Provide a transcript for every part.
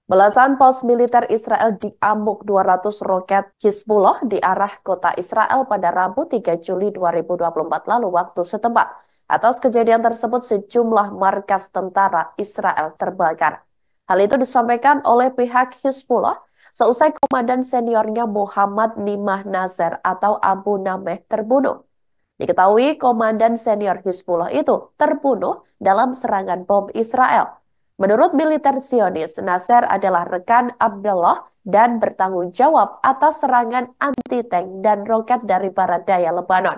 Belasan pos militer Israel diamuk 200 roket Hizbullah di arah kota Israel pada Rabu 3 Juli 2024 lalu waktu setempat. Atas kejadian tersebut sejumlah markas tentara Israel terbakar. Hal itu disampaikan oleh pihak Hizbullah seusai komandan seniornya Muhammad Nimah Nasser atau Abu Nameh terbunuh. Diketahui komandan senior Hizbullah itu terbunuh dalam serangan bom Israel. Menurut militer Zionis, Nasser adalah rekan Abdullah dan bertanggung jawab atas serangan anti-tank dan roket dari Baradaya Lebanon.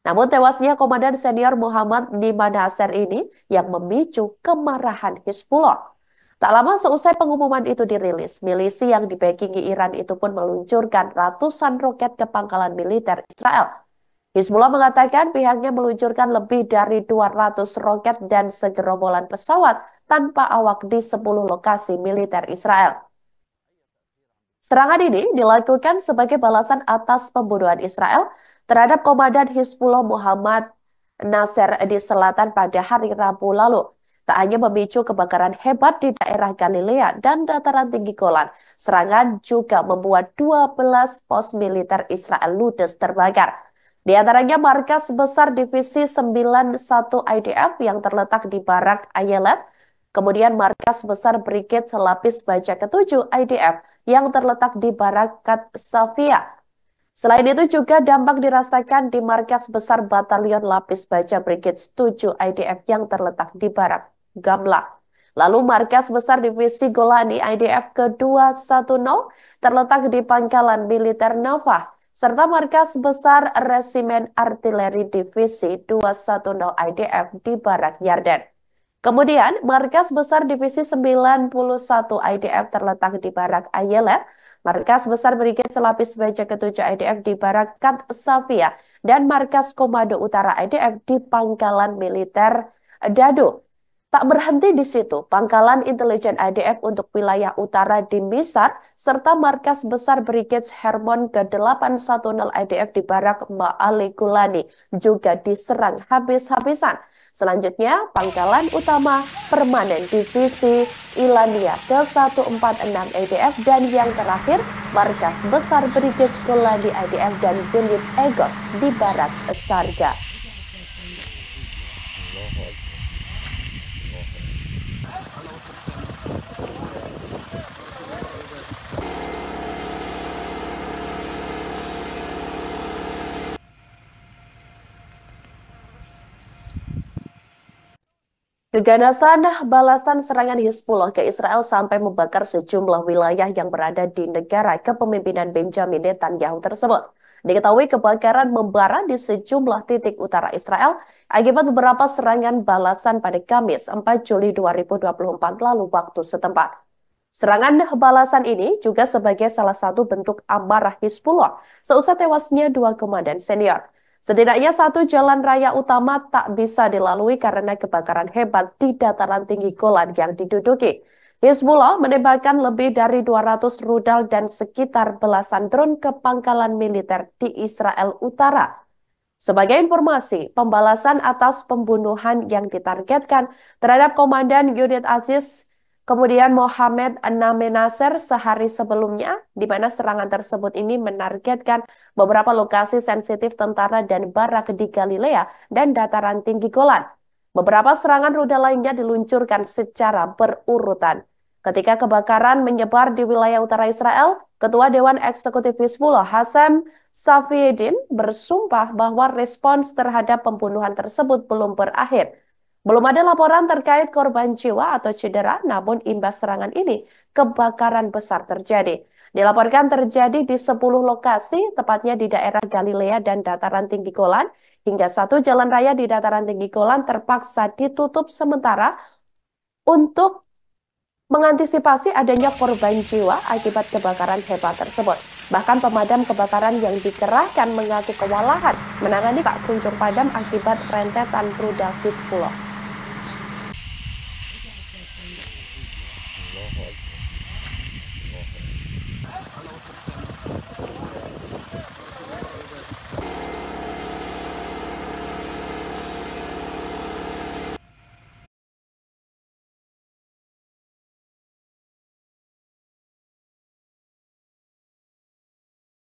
Namun tewasnya komandan senior Muhammad Nima Nasser ini yang memicu kemarahan Hizbullah. Tak lama seusai pengumuman itu dirilis, milisi yang dibackingi Iran itu pun meluncurkan ratusan roket ke pangkalan militer Israel. Hizbullah mengatakan pihaknya meluncurkan lebih dari 200 roket dan segerombolan pesawat tanpa awak di 10 lokasi militer Israel. Serangan ini dilakukan sebagai balasan atas pembunuhan Israel terhadap komandan Hizbullah Muhammad Nasser di selatan pada hari Rabu lalu. Tak hanya memicu kebakaran hebat di daerah Galilea dan dataran tinggi Golan, serangan juga membuat 12 pos militer Israel ludes terbakar. Di antaranya markas besar Divisi 91 IDF yang terletak di Barak Ayelet, kemudian markas besar Brigade Selapis Baja ke-7 IDF yang terletak di Barakat Safia. Selain itu juga dampak dirasakan di markas besar Batalion Lapis Baja Brigade 7 IDF yang terletak di Barak Gamla. Lalu markas besar Divisi Golani IDF ke-210 terletak di Pangkalan Militer Nova, serta markas besar Resimen Artileri Divisi 210 IDF di Barak Yarden. Kemudian, markas besar Divisi 91 IDF terletak di Barak Ayelet, markas besar Brigade Selapis Baja ke-7 IDF di Barakat Safia, dan markas Komando Utara IDF di Pangkalan Militer Dado. Tak berhenti di situ, Pangkalan Intelijen IDF untuk wilayah utara di Misar, serta markas besar Brigade Hermon ke-810 IDF di Barak Ma'ali Gulani juga diserang habis-habisan. Selanjutnya, Pangkalan Utama Permanen Divisi Ilania ke-146 IDF dan yang terakhir, markas besar Brigade Golani IDF dan unit Egos di Barak Sarga. Keganasan balasan serangan Hizbullah ke Israel sampai membakar sejumlah wilayah yang berada di negara kepemimpinan Benjamin Netanyahu tersebut. Diketahui kebakaran membara di sejumlah titik utara Israel akibat beberapa serangan balasan pada Kamis 4 Juli 2024 lalu waktu setempat. Serangan balasan ini juga sebagai salah satu bentuk amarah Hizbullah seusai tewasnya dua komandan senior. Setidaknya satu jalan raya utama tak bisa dilalui karena kebakaran hebat di dataran tinggi Golan yang diduduki. Hizbullah menembakkan lebih dari 200 rudal dan sekitar belasan drone ke pangkalan militer di Israel Utara. Sebagai informasi, pembalasan atas pembunuhan yang ditargetkan terhadap Komandan Unit Aziz kemudian Mohamed Name Nasser sehari sebelumnya, di mana serangan tersebut ini menargetkan beberapa lokasi sensitif tentara dan barak di Galilea dan dataran tinggi Golan. Beberapa serangan rudal lainnya diluncurkan secara berurutan. Ketika kebakaran menyebar di wilayah utara Israel, Ketua Dewan Eksekutif Hizbullah Hassam Safieddin bersumpah bahwa respons terhadap pembunuhan tersebut belum berakhir. Belum ada laporan terkait korban jiwa atau cedera, namun imbas serangan ini, kebakaran besar terjadi. Dilaporkan terjadi di 10 lokasi, tepatnya di daerah Galilea dan dataran tinggi Golan, hingga satu jalan raya di dataran tinggi Golan terpaksa ditutup sementara untuk mengantisipasi adanya korban jiwa akibat kebakaran hebat tersebut. Bahkan pemadam kebakaran yang dikerahkan mengaku kewalahan menangani tak kunjung padam akibat rentetan rudal Hizbullah.